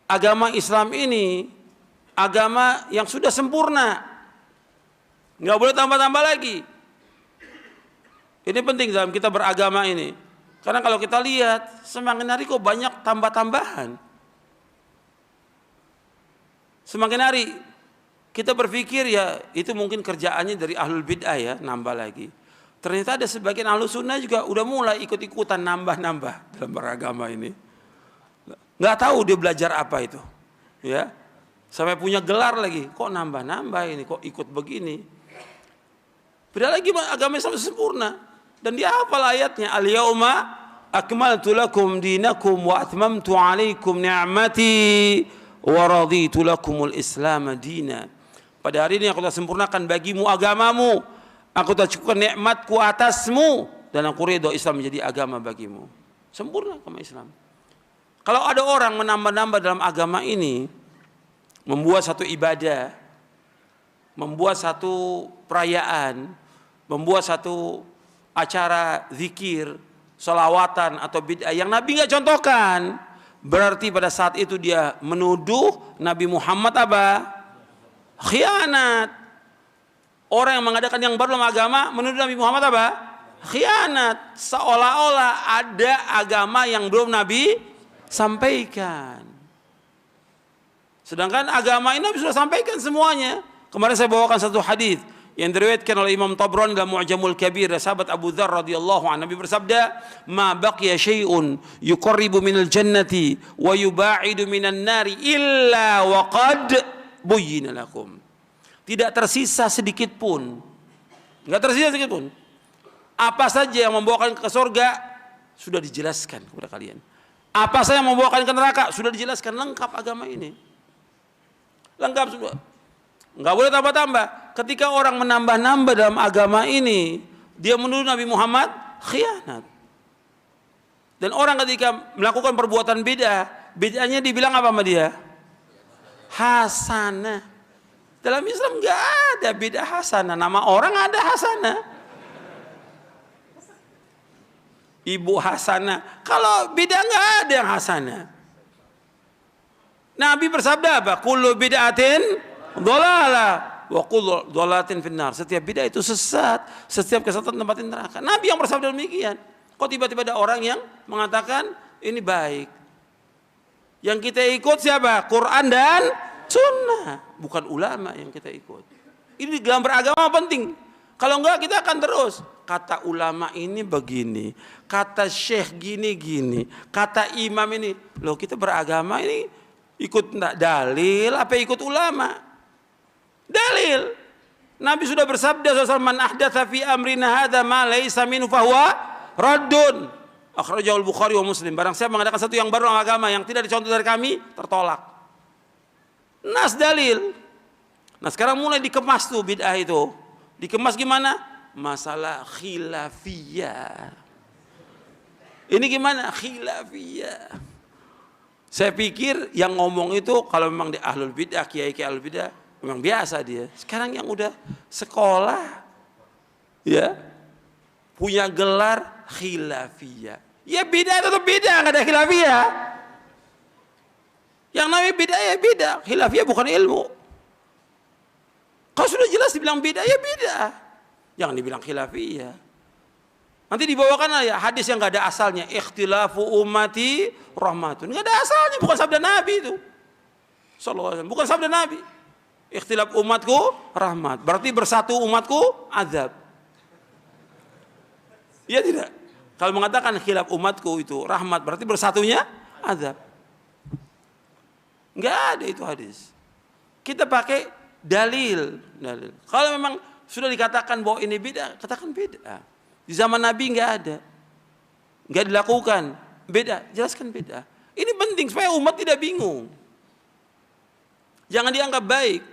agama Islam ini agama yang sudah sempurna, nggak boleh tambah-tambah lagi. Ini penting dalam kita beragama ini, karena kalau kita lihat semakin hari kok banyak tambah-tambahan. Semakin hari kita berpikir ya itu mungkin kerjaannya dari ahlul bid'ah ya, nambah lagi. Ternyata ada sebagian ahlus sunnah juga udah mulai ikut-ikutan nambah-nambah dalam beragama ini. Nggak tahu dia belajar apa itu, ya. Sampai punya gelar lagi, kok nambah-nambah ini, kok ikut begini. Padahal lagi agama Islam sempurna. Dan dia hafal ayatnya, al-yauma akmaltu lakum dinakum wa atmamtu alaikum ni'mati wa raditu lakumul islam dina. Pada hari ini aku telah sempurnakan bagimu agamamu, aku telah cukupkan nikmatku atasmu, dan aku ridho Islam menjadi agama bagimu. Sempurna agama Islam. Kalau ada orang menambah-nambah dalam agama ini, membuat satu ibadah, membuat satu perayaan, membuat satu acara zikir, sholawatan atau bid'ah yang Nabi nggak contohkan, berarti pada saat itu dia menuduh Nabi Muhammad apa? Khianat. Orang yang mengadakan yang baru dalam agama menuduh Nabi Muhammad apa? Khianat. Seolah-olah ada agama yang belum Nabi sampaikan. Sedangkan agama ini Nabi sudah sampaikan semuanya. Kemarin saya bawakan satu hadis yang diriwayatkan oleh Imam Tabrani dalam Mu'jamul Kabir, sahabat Abu Dzar radhiyallahu anhu. Nabi bersabda, "Ma baqiya syai'un yuqarribu minal jannati wa yuba'idu minan nari illa wa qad buyyina lakum." Tidak tersisa sedikit pun. Enggak tersisa sedikit pun. Apa saja yang membawakan ke surga sudah dijelaskan kepada kalian. Apa saja yang membawakan ke neraka sudah dijelaskan, lengkap agama ini. Lengkap semua. Enggak boleh tambah-tambah. Ketika orang menambah-nambah dalam agama ini, dia menuduh Nabi Muhammad khianat. Dan orang ketika melakukan perbuatan bid'ah, bid'ahnya dibilang apa sama dia? Hasanah. Dalam Islam enggak ada bid'ah hasanah. Nama orang ada hasanah. Ibu hasanah. Kalau bid'ah enggak ada yang hasanah. Nabi bersabda apa? Kullu bid'atin dhalalah wa kullu dhalalatin finnar. Setiap bid'ah itu sesat, setiap kesesatan tempatin neraka. Nabi yang bersabda demikian. Kok tiba-tiba ada orang yang mengatakan ini baik? Yang kita ikut siapa? Quran dan sunnah, bukan ulama yang kita ikut. Ini dalam beragama penting. Kalau enggak kita akan terus kata ulama ini begini, kata syekh gini-gini, kata imam ini. Loh, kita beragama ini ikut dalil apa ikut ulama? Dalil. Nabi sudah bersabda SAW, "Man ahdatsa fi amrina hadza ma laisa minhu fahuwa raddun." Akhrajahu al-Bukhari wa Muslim. Barang siapa mengadakan satu yang baru dalam agama yang tidak dicontoh dari kami, tertolak. Nas dalil. Nah sekarang mulai dikemas tuh bid'ah itu. Dikemas gimana? Masalah khilafiyah. Ini gimana? Khilafiyah. Saya pikir yang ngomong itu kalau memang di ahlul bid'ah, kiai-kiai ahlul bid'ah, memang biasa dia. Sekarang yang udah sekolah, ya, punya gelar khilafiyah. Ya bid'ah tetap bid'ah, nggak ada khilafiyah. Yang namanya bid'ah ya bid'ah, khilafiyah bukan ilmu. Kalau sudah jelas dibilang bid'ah ya bid'ah, jangan dibilang khilafiyah. Nanti dibawakan ya hadis yang nggak ada asalnya, ikhtilafu ummati rahmatun, nggak ada asalnya, bukan sabda Nabi itu. Sallallahu alaihi wasallam, bukan sabda Nabi. Ikhtilaf umatku rahmat, berarti bersatu umatku azab. Iya tidak? Kalau mengatakan khilaf umatku itu rahmat, berarti bersatunya azab. Enggak ada itu hadis. Kita pakai dalil. Kalau memang sudah dikatakan bahwa ini bid'ah, katakan bid'ah. Di zaman Nabi enggak ada. Enggak dilakukan. Bid'ah, jelaskan bid'ah. Ini penting supaya umat tidak bingung. Jangan dianggap baik.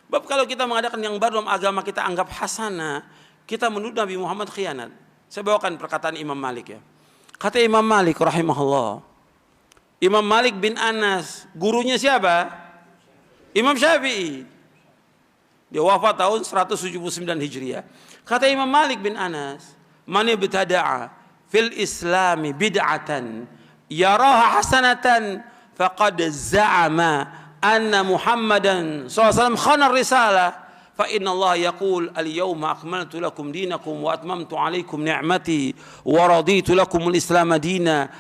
Sebab kalau kita mengadakan yang baru dalam agama kita anggap hasanah, kita menuduh Nabi Muhammad khianat. Saya bawakan perkataan Imam Malik ya. Kata Imam Malik rahimahullah. Imam Malik bin Anas, gurunya siapa? Imam Syafi'i. Dia wafat tahun 179 Hijriah. Kata Imam Malik bin Anas, "Man ibtada'a fil Islami bid'atan yaraha hasanatan faqad za'ama anna Muhammadan sallallahu alaihi wasallam khana risalah fa inna Allah yaqul al-yawma akmaltu lakum dinakum wa atmamtu alaikum ni'mati wa raditu lakum al-islam dina.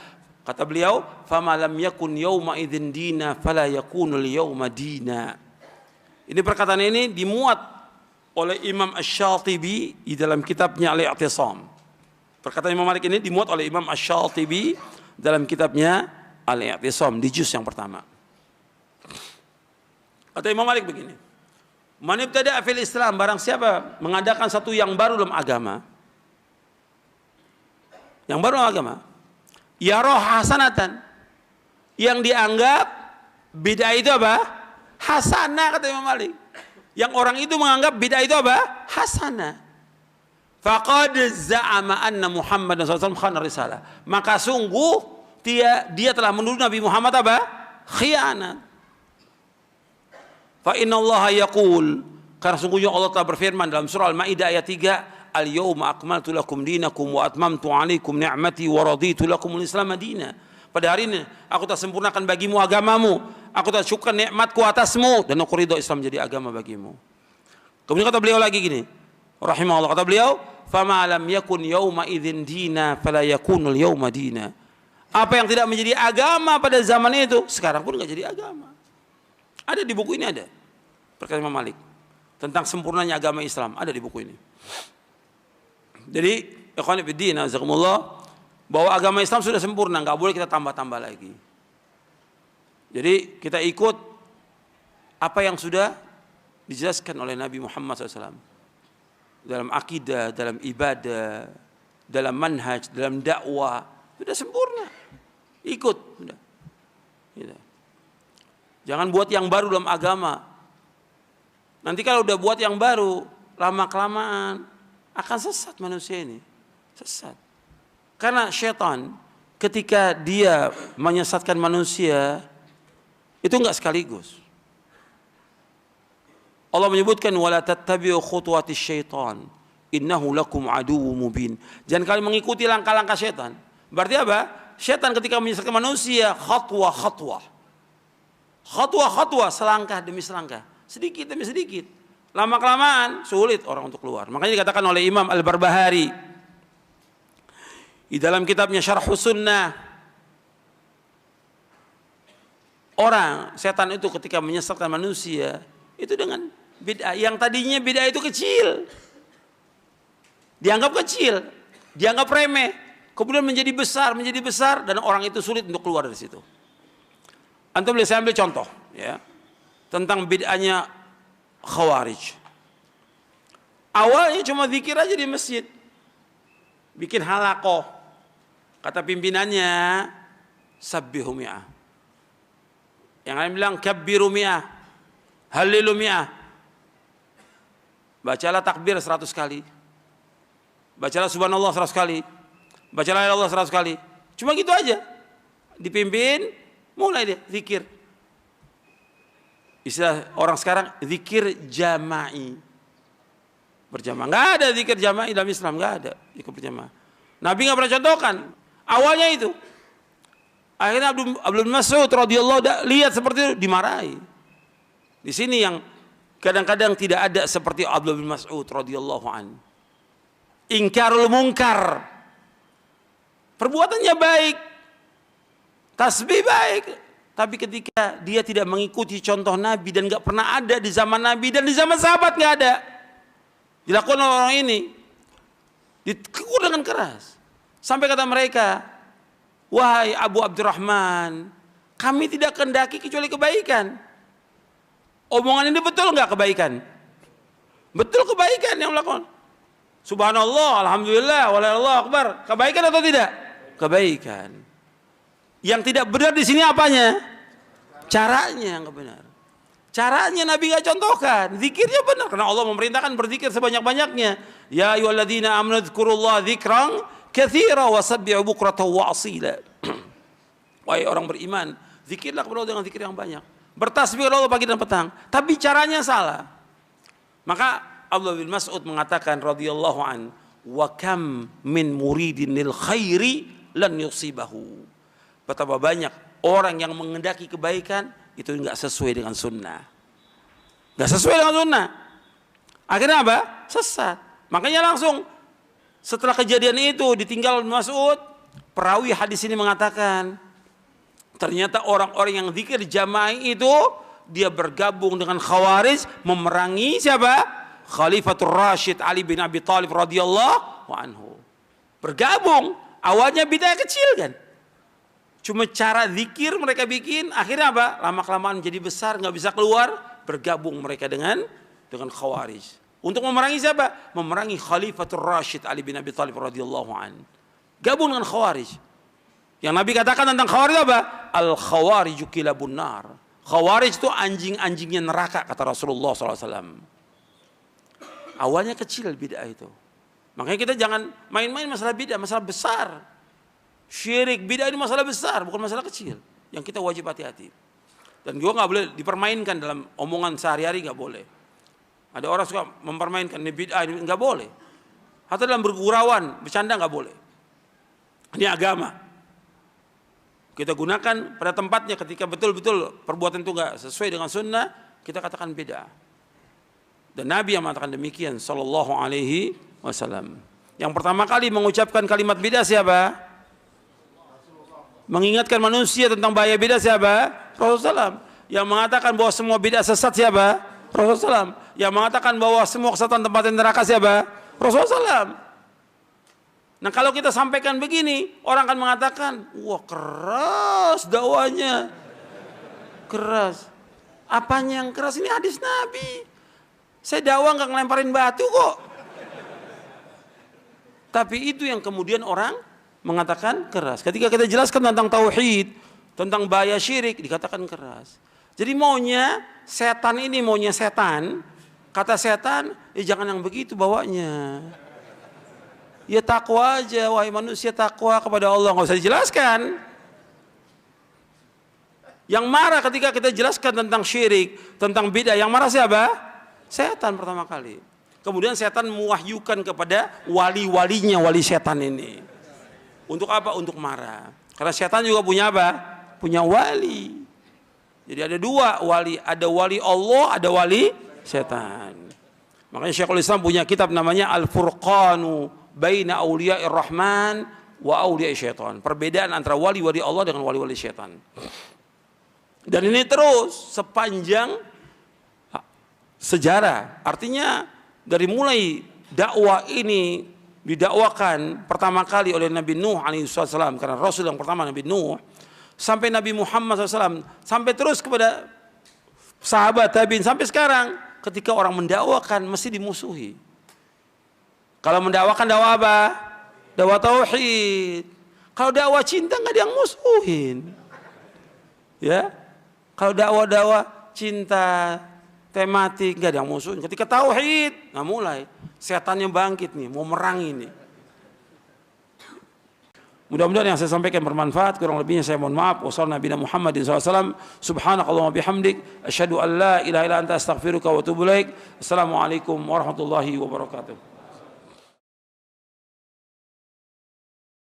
Kata beliau, fama lam yakun yawma idzin dina fala yakunu al-yawma dina. Ini perkataan ini dimuat oleh Imam Asy-Syatibi di dalam kitabnya Al-I'tisam. Perkataan Imam Malik ini dimuat oleh Imam Asy-Syatibi dalam kitabnya Al-I'tisam di juz yang pertama. Kata Imam Malik begini, man ibtada'a fil Islam, barang siapa mengadakan satu yang baru dalam agama, yang baru dalam agama, yara hasanatan, yang dianggap bid'ah itu apa? Hasanah, kata Imam Malik. Yang orang itu menganggap bid'ah itu apa? Hasanah. Faqad za'ama anna Muhammadan sallallahu alaihi wasallam khana risalah. Maka sungguh dia telah menuduh Nabi Muhammad apa? Khianat. Fa inna Allah yaqul, karena sungguhnya Allah telah berfirman dalam surah Al-Maidah ayat 3, al-yawma akmaltu lakum dinakum wa atmamtu alaikum ni'mati wa raditu lakum al-islam dina. Pada hari ini aku telah sempurnakan bagimu agamamu, aku telah syukur nikmatku atasmu, dan aku ridho Islam jadi agama bagimu. Kemudian kata beliau lagi gini, rahimahullah, kata beliau, fama lam yakun yawma idzin dina fala yakunu al-yawma dina. Apa yang tidak menjadi agama pada zaman itu, sekarang pun enggak jadi agama. Ada di buku ini, ada perkataan Imam Malik tentang sempurnanya agama Islam, ada di buku ini. Jadi ikhwan fillah, jazakumullah, bahwa agama Islam sudah sempurna, nggak boleh kita tambah-tambah lagi. Jadi kita ikut apa yang sudah dijelaskan oleh Nabi Muhammad SAW dalam akidah, dalam ibadah, dalam manhaj, dalam dakwah, sudah sempurna. Ikut, sudah. Gitu. Jangan buat yang baru dalam agama. Nanti kalau udah buat yang baru, lama-kelamaan akan sesat manusia ini. Sesat. Karena syaitan ketika dia menyesatkan manusia, itu enggak sekaligus. Allah menyebutkan, wala tattabi'u khutuwatis syaitan, innahu lakum aduwwum mubin. Jangan kalian mengikuti langkah-langkah syaitan. Berarti apa? Syaitan ketika menyesatkan manusia, khatwa-khatwa. Khatwa-khatwa, selangkah demi selangkah, sedikit demi sedikit, lama-kelamaan sulit orang untuk keluar. Makanya dikatakan oleh Imam Al-Barbahari di dalam kitabnya Syarhus Sunnah, orang setan itu ketika menyesatkan manusia itu dengan bid'ah yang tadinya bid'ah itu kecil, dianggap kecil, dianggap remeh, kemudian menjadi besar, dan orang itu sulit untuk keluar dari situ. Antum boleh saya ambil contoh ya tentang bid'ahnya Khawarij. Awalnya cuma zikir aja di masjid, bikin halaqah, kata pimpinannya sabbihu mi'ah, yang lain bilang kabbiru mi'ah, halilu mi'ah, bacalah takbir 100 kali, bacalah subhanallah 100 kali, bacalah Allah 100 kali, cuma gitu aja. Dipimpin, mulai dia zikir. Istilah orang sekarang zikir jama'i, berjamaah. Nggak ada zikir jama'i dalam Islam, nggak ada zikir berjamaah. Nabi nggak pernah contohkan. Awalnya itu. Akhirnya Abdul Mas'ud radhiyallahu lihat seperti itu, dimarahi. Di sini yang kadang-kadang tidak ada seperti Abdul Mas'ud radhiyallahu an. Ingkarul munkar. Perbuatannya baik, tasbih baik, tapi ketika dia tidak mengikuti contoh Nabi dan nggak pernah ada di zaman Nabi dan di zaman sahabat nggak ada, dilakukan oleh orang ini, ditegur dengan keras, sampai kata mereka, wahai Abu Abdurrahman, kami tidak kehendaki kecuali kebaikan. Omongan ini betul nggak kebaikan? Betul kebaikan yang melakukan. Subhanallah, alhamdulillah, wallahu akbar. Kebaikan atau tidak? Kebaikan. Yang tidak benar di sini apanya? Caranya yang benar. Caranya Nabi nggak contohkan. Zikirnya benar karena Allah memerintahkan berzikir sebanyak-banyaknya. Ya ayyuhalladzina amanu dzkurullaha dzikran katsira wasabbihu bukratan wa asila. Wahai orang beriman, zikirlah kepada Allah dengan zikir yang banyak. Bertasbih kepada Allah pagi dan petang. Tapi caranya salah. Maka Abdullah bin Mas'ud mengatakan radhiyallahu an, wa kam min muridin lil khairi lan yusibahu. Betapa banyak orang yang mengendaki kebaikan itu nggak sesuai dengan sunnah. Nggak sesuai dengan sunnah. Akhirnya apa? Sesat. Makanya langsung setelah kejadian itu ditinggal Mas'ud, perawi hadis ini mengatakan, ternyata orang-orang yang zikir jamaah itu dia bergabung dengan Khawarij memerangi siapa? Khalifatul Rashid Ali bin Abi Thalib radhiyallahu anhu. Bergabung, awalnya bid'ah kecil kan. Cuma cara zikir mereka bikin, akhirnya apa? Lama-kelamaan menjadi besar, nggak bisa keluar, bergabung mereka dengan Khawarij. Untuk memerangi siapa? Memerangi Khalifatul Rashid Ali bin Abi Thalib radhiyallahu anhu. Gabung dengan Khawarij. Yang Nabi katakan tentang Khawarij apa? Al-Khawariju kilabun nar. Khawarij itu anjing-anjingnya neraka, kata Rasulullah SAW. Awalnya kecil bid'ah itu. Makanya kita jangan main-main masalah bid'ah, masalah besar. Syirik, bid'ah ini masalah besar, bukan masalah kecil. Yang kita wajib hati-hati. Dan juga nggak boleh dipermainkan dalam omongan sehari-hari, nggak boleh. Ada orang suka mempermainkan ini bid'ah, ini nggak boleh. Atau dalam bergurauan, bercanda nggak boleh. Ini agama. Kita gunakan pada tempatnya ketika betul-betul perbuatan itu nggak sesuai dengan sunnah, kita katakan bid'ah. Dan Nabi yang mengatakan demikian, sallallahu alaihi wasallam. Yang pertama kali mengucapkan kalimat bid'ah siapa? Mengingatkan manusia tentang bahaya bid'ah siapa? Rasulullah SAW. Yang mengatakan bahwa semua bid'ah sesat siapa? Rasulullah SAW. Yang mengatakan bahwa semua kesatuan tempat neraka siapa? Rasulullah SAW. Nah kalau kita sampaikan begini, orang akan mengatakan, wah keras dakwanya, keras. Apanya yang keras? Ini hadis Nabi. Saya dakwah nggak ngelemparin batu kok. Tapi itu yang kemudian orang mengatakan keras. Ketika kita jelaskan tentang tauhid, tentang bahaya syirik, dikatakan keras. Jadi maunya setan ini, maunya setan, kata setan, jangan yang begitu bawanya. Ya takwa aja, wahai manusia, takwa kepada Allah, nggak usah dijelaskan. Yang marah ketika kita jelaskan tentang syirik, tentang bid'ah, yang marah siapa? Setan pertama kali. Kemudian setan mewahyukan kepada wali-walinya, wali setan ini. Untuk apa? Untuk marah. Karena setan juga punya apa? Punya wali. Jadi ada dua wali, ada wali Allah, ada wali setan. Makanya Syekhul Islam punya kitab namanya Al-Furqanu Baina Auliya'ir Rahman wa Auliya'i Syaitan. Perbedaan antara wali-wali Allah dengan wali-wali syaitan. Dan ini terus sepanjang sejarah. Artinya dari mulai dakwah ini didakwakan pertama kali oleh Nabi Nuh alaihissalam, karena Rasul yang pertama Nabi Nuh, sampai Nabi Muhammad SAW, sampai terus kepada sahabat tabi'in, sampai sekarang ketika orang mendakwakan mesti dimusuhi. Kalau mendakwakan dakwah apa? Dakwah tauhid. Kalau dakwah cinta nggak ada yang musuhin. Ya, kalau dakwah cinta tematik nggak ada yang musuhin. Ketika tauhid, nah mulai setannya bangkit nih, mau merangi nih. Mudah-mudahan yang saya sampaikan bermanfaat. Kurang lebihnya saya mohon maaf. Wassalamualaikum warahmatullahi wabarakatuh. Subhanakallahumma bihamdik, asyhadu an la ilaha illa anta astaghfiruka wa atubu ilaik. Assalamualaikum warahmatullahi wabarakatuh.